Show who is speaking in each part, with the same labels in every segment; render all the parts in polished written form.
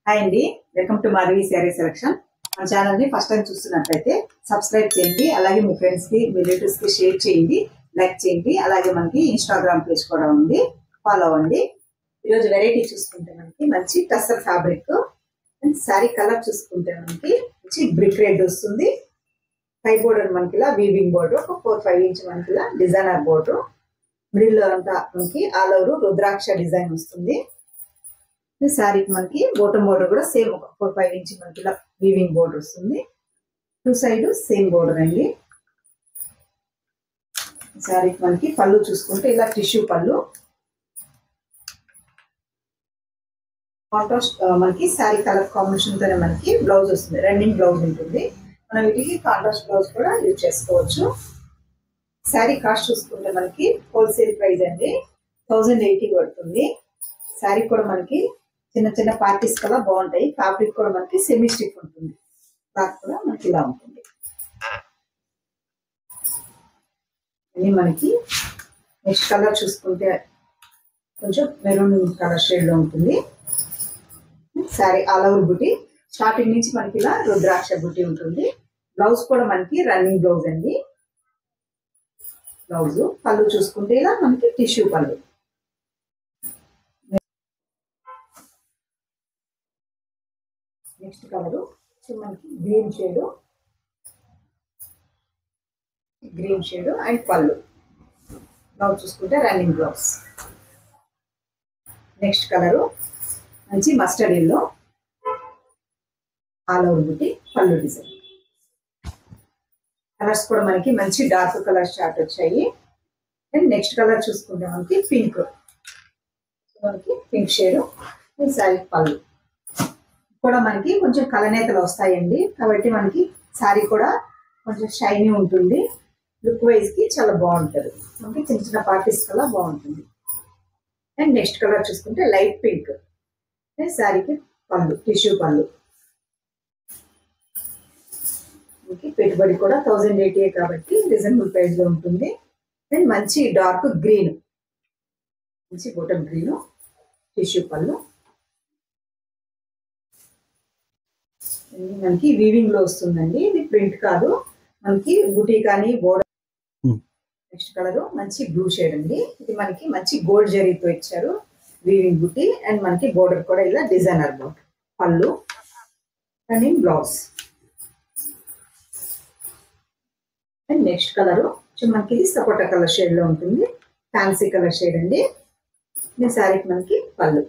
Speaker 1: Hi అండి, welcome to Madhavi sari selection. మన ఛానల్ని ఫస్ట్ టైం చూస్తున్నట్లయితే సబ్స్క్రైబ్ చేయండి, అలాగే మీ ఫ్రెండ్స్కి మీ రిలేటివ్స్కి షేర్ చేయండి, లైక్ చేయండి. అలాగే మనకి ఇన్స్టాగ్రామ్ పేజ్ కూడా ఉంది, ఫాలో అవ్వండి. ఈరోజు వెరైటీ చూసుకుంటే మనకి మంచి tussar fabric and sari colour చూసుకుంటే మనకి మంచి బ్రిక్ రెడ్ వస్తుంది. పై బోర్డర్ మనకి ఇలా వీవింగ్ బోర్డర్, ఒక 4-5 ఇంచ్ మనకి ఇలా డిజైనర్ బోర్డర్, మిడిల్ లో అంతా మనకి ఆల్ ఓవర్ రుద్రాక్ష డిజైన్ వస్తుంది. ఈ శారీకి మనకి బాటమ్ బోర్డర్ కూడా సేమ్ ఒక 4-5 ఇంచ్ మనకి ఇలా వీవింగ్ బోర్డర్ వస్తుంది. టూ సైడ్ సేమ్ బోర్డర్ అండి. శారీకి మనకి పళ్ళు చూసుకుంటే ఇలా టిష్యూ పళ్ళు, కాంట్రాస్ట్ మనకి శారీ కలర్ కాంబినేషన్ తోనే మనకి బ్లౌజ్ వస్తుంది. రన్నింగ్ బ్లౌజ్ ఉంటుంది. మనం వీటికి కాంట్రాస్ట్ బ్లౌజ్ కూడా యూజ్ చేసుకోవచ్చు. శారీ కాస్ట్ చూసుకుంటే మనకి హోల్సేల్ ప్రైస్ అండి 1080 పడుతుంది. శారీ కూడా మనకి చిన్న చిన్న పార్టీస్ కల్లా బాగుంటాయి. ఫ్యాబ్రిక్ కూడా మనకి సెమీ స్టిఫ్ ఉంటుంది. క్లాత్ కూడా మనకి ఇలా ఉంటుంది. ఇది మనకి నెక్స్ట్ కలర్ చూసుకుంటే కొంచెం మెరూన్ కలర్ షేడ్ లో ఉంటుంది. శారీ ఆల్ ఓవర్ బుటీ, స్టార్టింగ్ నుంచి మనకి ఇలా రుద్రాక్ష బుటీ ఉంటుంది. బ్లౌజ్ కూడా మనకి రన్నింగ్ బ్లౌజ్ అండి. బ్లౌజ్ పళ్ళు చూసుకుంటే ఇలా మనకి టిష్యూ పళ్ళు. నెక్స్ట్ కలరు మనకి గ్రీన్ షేడ్ అండ్ పళ్ళు. బ్లౌజ్ చూసుకుంటే రన్నింగ్ బ్లౌజ్. నెక్స్ట్ కలరు మంచి మస్టర్డ్ ఎల్లో, ఆల్ ఓవర్ బుట్టి, పళ్ళు డిజైన్. కలర్స్ కూడా మనకి మంచి డార్క్ కలర్ స్టార్ట్ వచ్చాయి. అండ్ నెక్స్ట్ కలర్ చూసుకుంటే మనకి పింక్ షేడ్. శారీ పళ్ళు కూడా మనకి కొంచెం కలనేతలు వస్తాయండి, కాబట్టి మనకి శారీ కూడా కొంచెం షైనీ ఉంటుంది. లుక్ వైజ్ కి చాలా బాగుంటుంది. మనకి చిన్న చిన్న పార్టీస్ కల్లా బాగుంటుంది. అండ్ నెక్స్ట్ కలర్ చూసుకుంటే లైట్ పింక్. శారీకి పళ్ళు టిష్యూ పళ్ళు. మనకి పెట్టుబడి కూడా 1080 కాబట్టి రీజనబుల్ ప్రైస్ లో ఉంటుంది. అండ్ మంచి డార్క్ గ్రీన్, మంచి బాటమ్ గ్రీన్, టిష్యూ పళ్ళు. మనకి వీవింగ్ లో వస్తుందండి, ఇది ప్రింట్ కాదు. మనకి బుటీ కానీ బోర్డర్. నెక్స్ట్ కలర్ మంచి బ్లూ షేడ్ అండి. ఇది మనకి మంచి గోల్డ్ జరీతో ఇచ్చారు వీవింగ్ బుటీ. అండ్ మనకి బోర్డర్ కూడా ఇలా డిజైనర్ బోర్డర్. పళ్ళు and blouse. And next colour మనకి ఇది సపోటా కలర్ షేడ్ లో ఉంటుంది. ఫ్యాన్సీ కలర్ షేడ్ అండి. ఈ శారీకి మనకి పళ్ళు.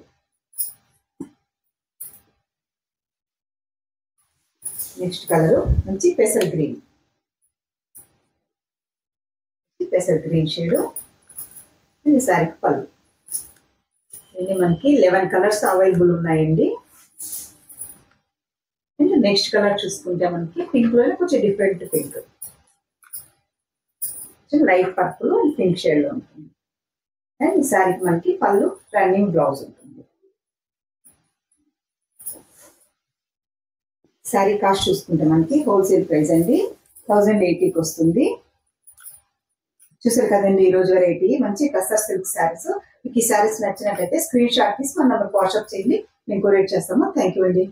Speaker 1: నెక్స్ట్ కలర్ మంచి పెసల్ గ్రీన్ షేడ్. ఈ శారీకి పళ్ళు. ఇది మనకి 11 కలర్స్ అవైలబుల్ ఉన్నాయండి. అండ్ నెక్స్ట్ కలర్ చూసుకుంటే మనకి పింక్ లో కొంచెం different pink, light purple and pink shade లో ఉంటుంది. అండ్ ఈ శారీకి మనకి పళ్ళు, రన్నింగ్ బ్లౌజ్ ఉంటుంది. శారీ కాస్ట్ చూసుకుంటే మనకి హోల్సేల్ ప్రైస్ అండి 1080కి వస్తుంది. చూసారు కదండి ఈరోజు వెరైటీ మంచి టస్సర్ సిల్క్ శారీస్. మీకు ఈ శారీస్ నచ్చినట్లయితే స్క్రీన్ షాట్ తీసి మన నెంబర్ వాట్సాప్ చేయండి, మేము కొరియర్ చేస్తాము. థ్యాంక్ యూ అండి.